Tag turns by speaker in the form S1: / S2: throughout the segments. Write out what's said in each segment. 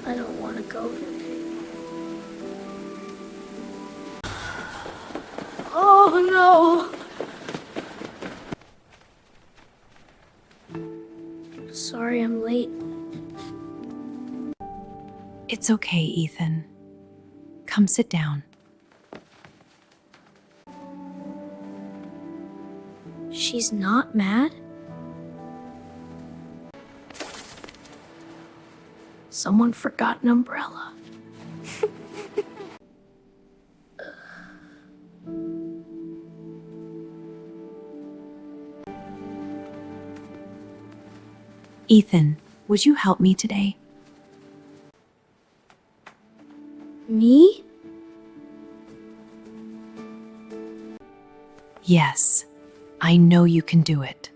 S1: I don't want to go. Oh no! Sorry I'm late.
S2: It's okay, Ethan. Come sit down.
S1: She's not mad? Someone forgot an umbrella.
S2: Ethan, would you help me today?
S1: Me?
S2: Yes, I know you can do it.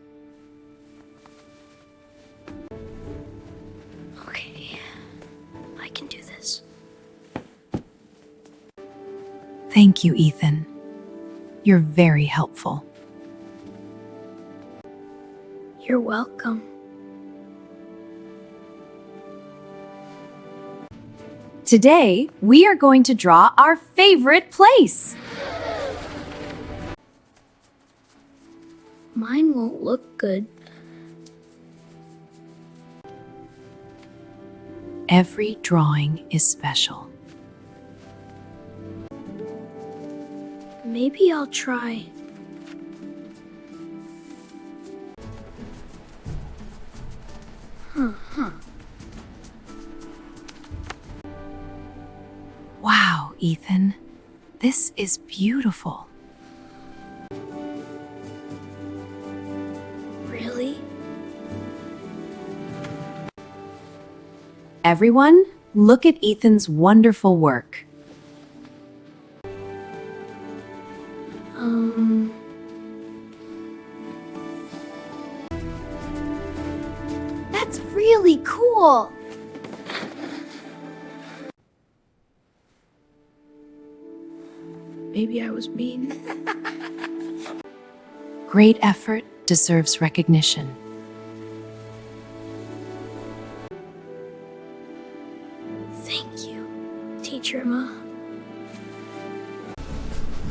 S1: Okay, I can do this.
S2: Thank you, Ethan. You're very helpful.
S1: You're welcome.
S2: Today, we are going to draw our favorite place.
S1: Mine won't look good.
S2: Every drawing is special.
S1: Maybe I'll try.
S2: Wow, Ethan, this is beautiful.
S1: Really?
S2: Everyone, look at Ethan's wonderful work.
S1: That's really cool! Maybe I was mean.
S2: Great effort deserves recognition.
S1: Thank you, Teacher Emma.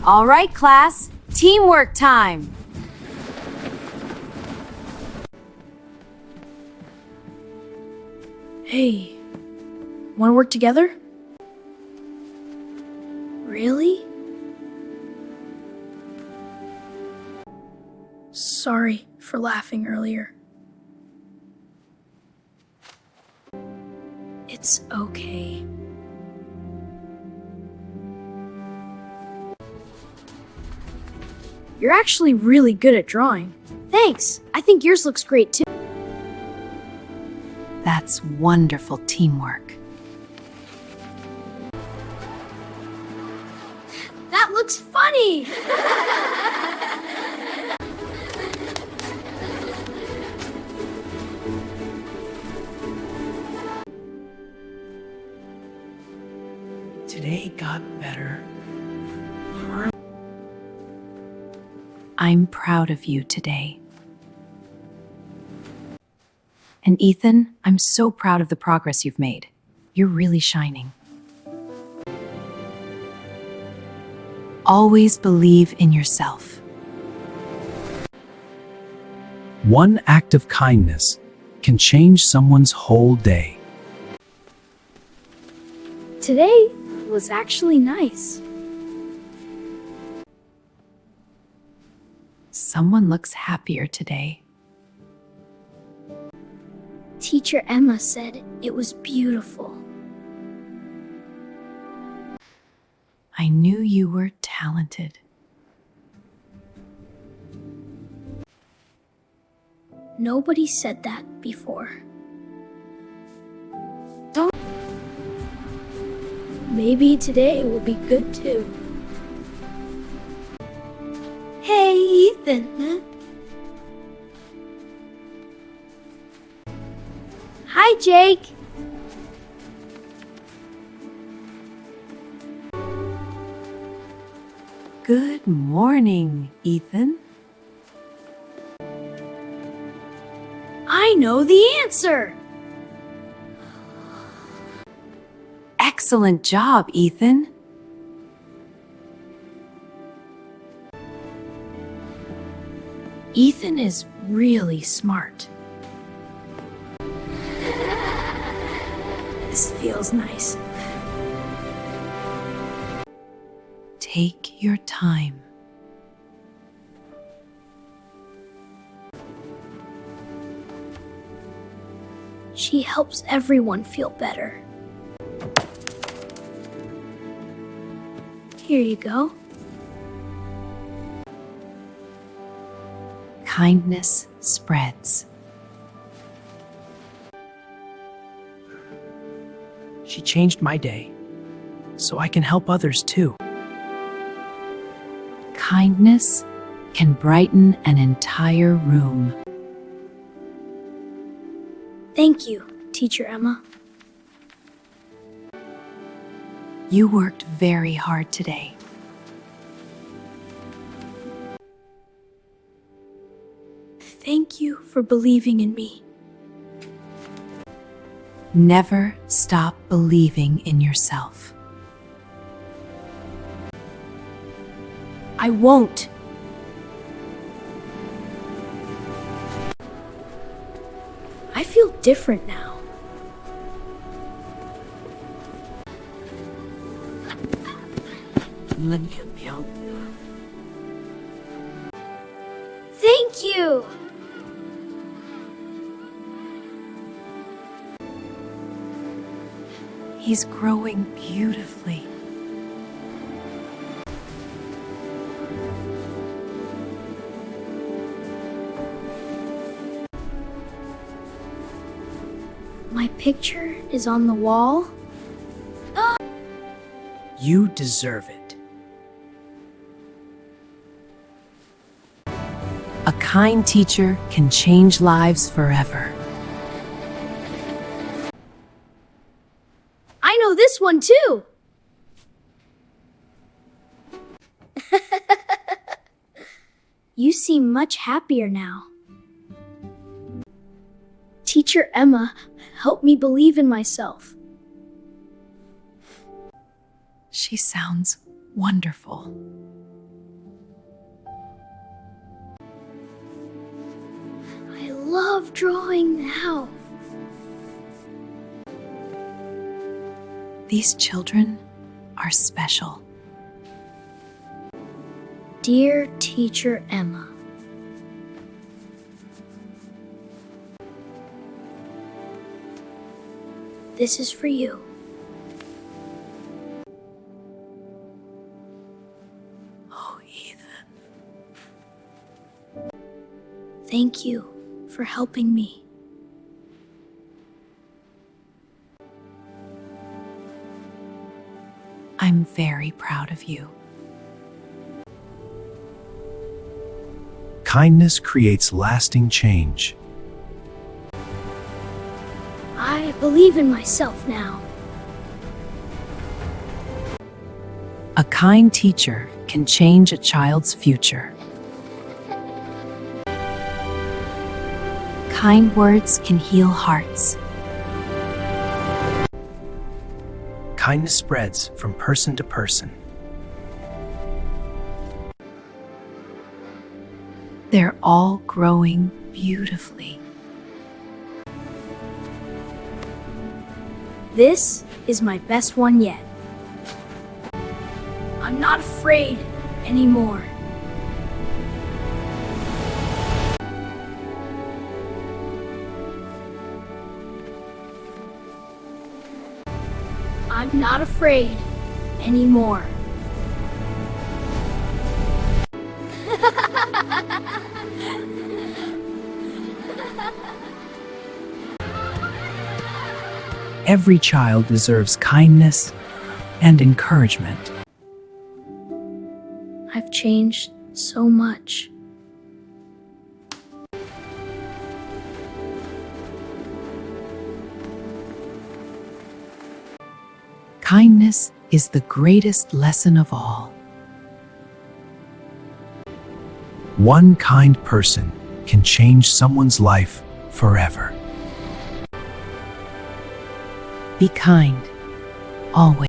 S2: All right, class, teamwork time.
S1: Hey, want to work together? Really? Sorry for laughing earlier. It's okay. You're actually really good at drawing. Thanks. I think yours looks great too.
S2: That's wonderful teamwork.
S1: That looks funny!
S3: Today got better.
S2: I'm proud of you today. And Ethan, I'm so proud of the progress you've made. You're really shining. Always believe in yourself.
S3: One act of kindness can change someone's whole day.
S1: Today was actually nice.
S2: Someone looks happier today.
S1: Teacher Emma said it was beautiful.
S2: I knew you were talented.
S1: Nobody said that before. Maybe today will be good too. Hey, Ethan. Hi, Jake.
S2: Good morning, Ethan.
S1: I know the answer.
S2: Excellent job, Ethan.
S1: Ethan is really smart. This feels nice.
S2: Take your time.
S1: She helps everyone feel better. Here you go.
S2: Kindness spreads.
S4: She changed my day, so I can help others too.
S2: Kindness can brighten an entire room.
S1: Thank you, Teacher Emma.
S2: You worked very hard today.
S1: Thank you for believing in me.
S2: Never stop believing in yourself.
S1: I won't. I feel different now. Thank you.
S2: He's growing beautifully.
S1: My picture is on the wall.
S4: You deserve it.
S2: A kind teacher can change lives forever.
S1: I know this one too. You seem much happier now. Teacher Emma helped me believe in myself.
S2: She sounds wonderful.
S1: I love drawing now.
S2: These children are special.
S1: Dear Teacher Emma, this is for you.
S2: Oh, Ethan.
S1: Thank you for helping me.
S2: I'm very proud of you.
S3: Kindness creates lasting change.
S1: I believe in myself now.
S2: A kind teacher can change a child's future. Kind words can heal hearts.
S4: Kindness spreads from person to person.
S2: They're all growing beautifully.
S1: This is my best one yet. I'm not afraid anymore. I'm not afraid anymore.
S4: Every child deserves kindness and encouragement.
S1: I've changed so much.
S2: Kindness is the greatest lesson of all.
S3: One kind person can change someone's life forever.
S2: Be kind. always.